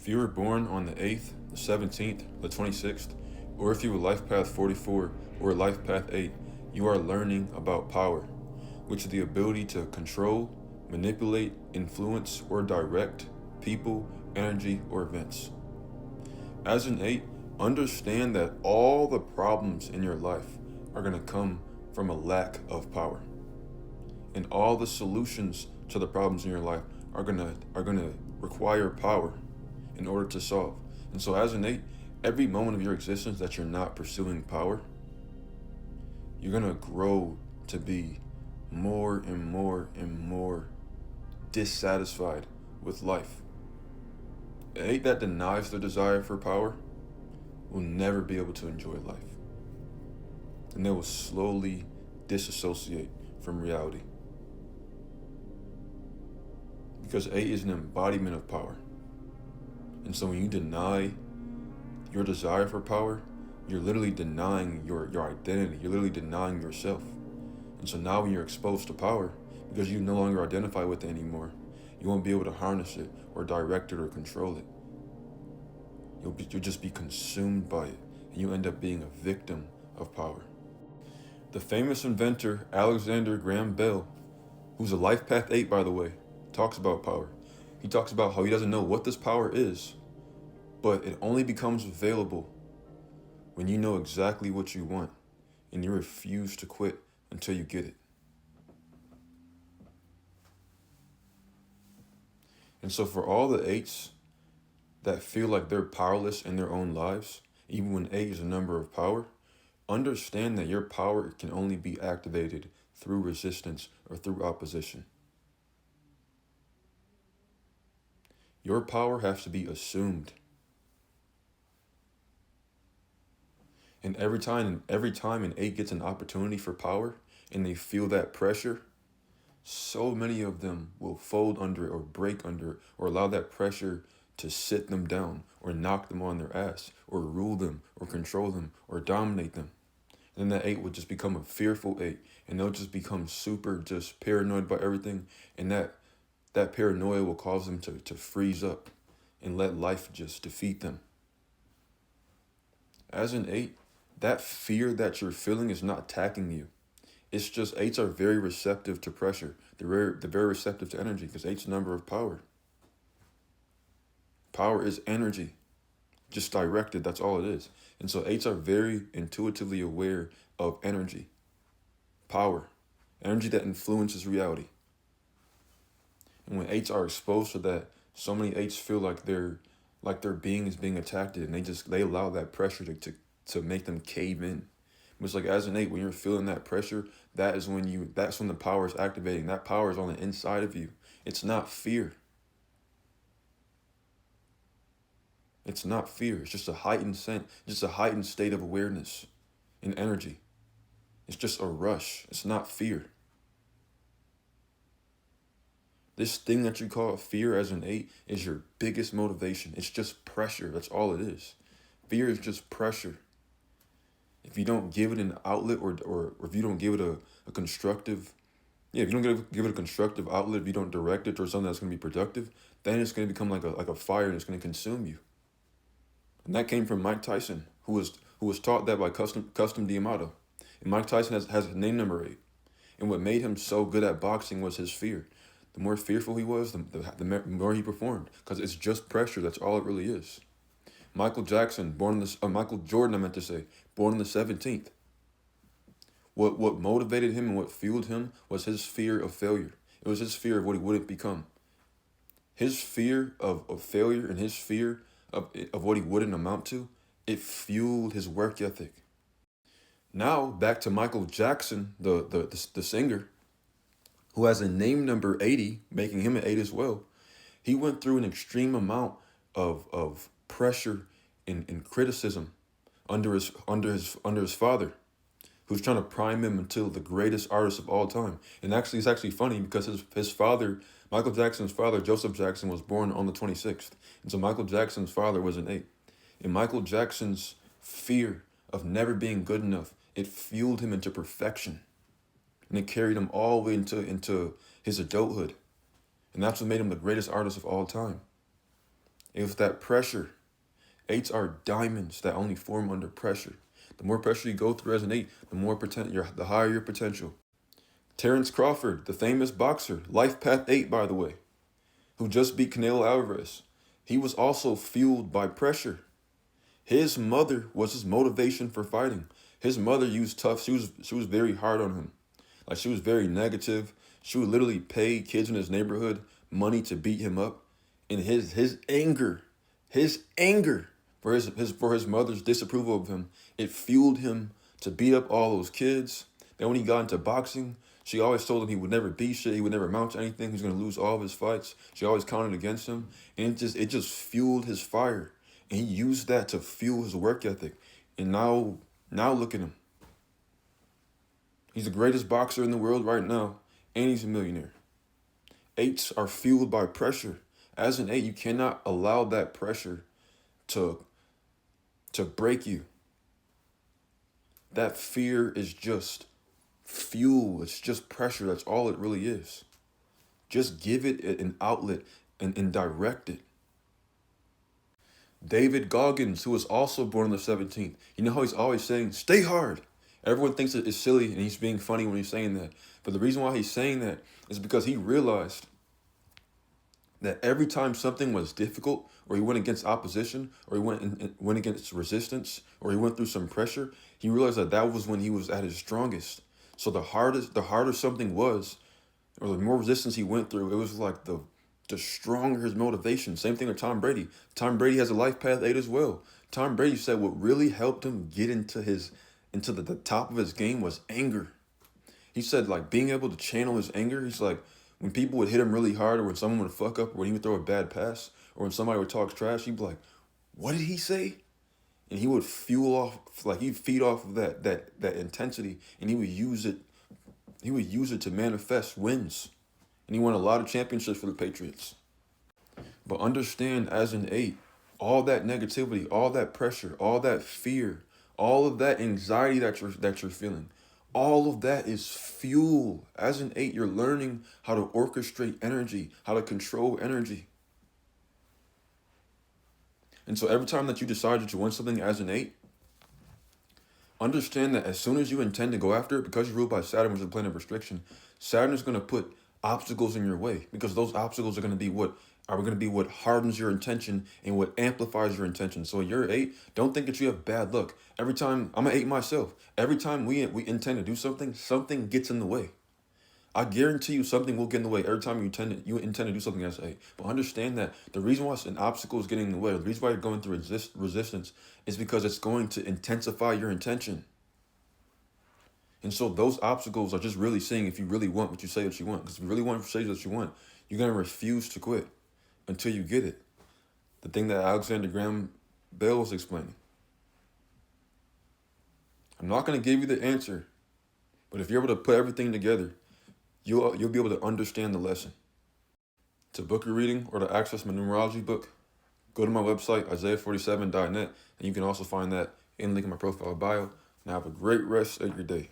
If you were born on the 8th, the 17th, the 26th, or if you were Lifepath 44 or Lifepath 8, you are learning about power, which is the ability to control, manipulate, influence, or direct people, energy, or events. As an 8, understand that all the problems in your life are going to come from a lack of power. And all the solutions to the problems in your life are gonna require power in order to solve. And so as an 8, every moment of your existence that you're not pursuing power, you're gonna grow to be more and more and more dissatisfied with life. An 8 that denies the desire for power will never be able to enjoy life. And they will slowly disassociate from reality. Because 8 is an embodiment of power. And so when you deny your desire for power, you're literally denying your identity. You're literally denying yourself. And so now when you're exposed to power, because you no longer identify with it anymore, you won't be able to harness it or direct it or control it. You'll just be consumed by it, and you end up being a victim of power. The famous inventor Alexander Graham Bell, who's a Lifepath 8 by the way, talks about power. He talks about how he doesn't know what this power is, but it only becomes available when you know exactly what you want and you refuse to quit until you get it. And so for all the 8s that feel like they're powerless in their own lives, even when 8 is a number of power, understand that your power can only be activated through resistance or through opposition. Your power has to be assumed. And every time an 8 gets an opportunity for power and they feel that pressure, so many of them will fold under it or break under it or allow that pressure to sit them down or knock them on their ass or rule them or control them or dominate them. And then that 8 will just become a fearful 8 and they'll just become super just paranoid about everything, and that paranoia will cause them to freeze up and let life just defeat them. As an 8, that fear that you're feeling is not attacking you. It's just 8s are very receptive to pressure. They're very receptive to energy because 8's a number of power. Power is energy, just directed, that's all it is. And so 8s are very intuitively aware of energy, power, energy that influences reality. And when 8s are exposed to that, so many 8s feel like their being is being attacked, and they allow that pressure to make them cave in. It's like as an 8, when you're feeling that pressure, that's when the power is activating. That power is on the inside of you. It's not fear. It's not fear. It's just a heightened state of awareness and energy. It's just a rush. It's not fear. This thing that you call fear as an 8 is your biggest motivation. It's just pressure. That's all it is. Fear is just pressure. If you don't give it an outlet or if you don't give it a constructive, if you don't give it a constructive outlet, if you don't direct it towards something that's going to be productive, then it's going to become like a fire and it's going to consume you. And that came from Mike Tyson, who was taught that by Custom D'Amato. And Mike Tyson has a name number 8. And what made him so good at boxing was his fear. The more fearful he was, the more he performed, because it's just pressure. That's all it really is. Michael Jordan, born on the 17th. What motivated him and what fueled him was his fear of failure. It was his fear of what he wouldn't become. His fear of failure and his fear of what he wouldn't amount to, it fueled his work ethic. Now, back to Michael Jackson, the singer, who has a name number 80, making him an 8 as well. He went through an extreme amount of pressure and criticism under his father, who's trying to prime him until the greatest artist of all time. And actually, it's actually funny because his father, Michael Jackson's father, Joseph Jackson, was born on the 26th. And so Michael Jackson's father was an 8. And Michael Jackson's fear of never being good enough, it fueled him into perfection. And it carried him all the way into his adulthood. And that's what made him the greatest artist of all time. It was that pressure. Eights are diamonds that only form under pressure. The more pressure you go through as an eight, the higher your potential. Terrence Crawford, the famous boxer, Lifepath 8, by the way, who just beat Canelo Alvarez, he was also fueled by pressure. His mother was his motivation for fighting. His mother used tough. She was very hard on him. Like, she was very negative. She would literally pay kids in his neighborhood money to beat him up. And his anger for his mother's disapproval of him, it fueled him to beat up all those kids. Then when he got into boxing, she always told him he would never be shit, he would never amount to anything, he was gonna lose all of his fights. She always counted against him. And it just fueled his fire. And he used that to fuel his work ethic. And now look at him. He's the greatest boxer in the world right now, and he's a millionaire. Eights are fueled by pressure. As an eight, you cannot allow that pressure to break you. That fear is just fuel. It's just pressure. That's all it really is. Just give it an outlet and direct it. David Goggins, who was also born on the 17th. You know how he's always saying, stay hard. Everyone thinks it's silly and he's being funny when he's saying that. But the reason why he's saying that is because he realized that every time something was difficult, or he went against opposition, or he went against resistance, or he went through some pressure, he realized that was when he was at his strongest. So the harder something was, or the more resistance he went through, it was like the stronger his motivation. Same thing with Tom Brady. Tom Brady has a Lifepath 8 as well. Tom Brady said what really helped him get into the top of his game was anger. He said, like, being able to channel his anger. He's like, when people would hit him really hard, or when someone would fuck up, or when he would throw a bad pass, or when somebody would talk trash, he'd be like, what did he say? And he would he'd feed off of that intensity, and he would use it to manifest wins. And he won a lot of championships for the Patriots. But understand, as an eight, all that negativity, all that pressure, all that fear, all of that anxiety that you're feeling, all of that is fuel. As an eight, you're learning how to orchestrate energy, how to control energy. And so every time that you decide that you want something as an eight, understand that as soon as you intend to go after it, because you're ruled by Saturn, which is a planet of restriction, Saturn is going to put obstacles in your way, because those obstacles are going to be what hardens your intention and what amplifies your intention. So you're eight, don't think that you have bad luck. Every time, I'm an eight myself, every time we intend to do something, something gets in the way. I guarantee you something will get in the way every time you intend to do something as an eight. But understand that the reason why an obstacle is getting in the way, the reason why you're going through resistance, is because it's going to intensify your intention. And so those obstacles are just really saying if you really want what you say that you want. Because if you really want to say what you want, you're going to refuse to quit until you get it. The thing that Alexander Graham Bell was explaining. I'm not going to give you the answer, but if you're able to put everything together, you'll be able to understand the lesson. To book a reading or to access my numerology book, go to my website, isaiah47.net, and you can also find that in the link in my profile bio. Now have a great rest of your day.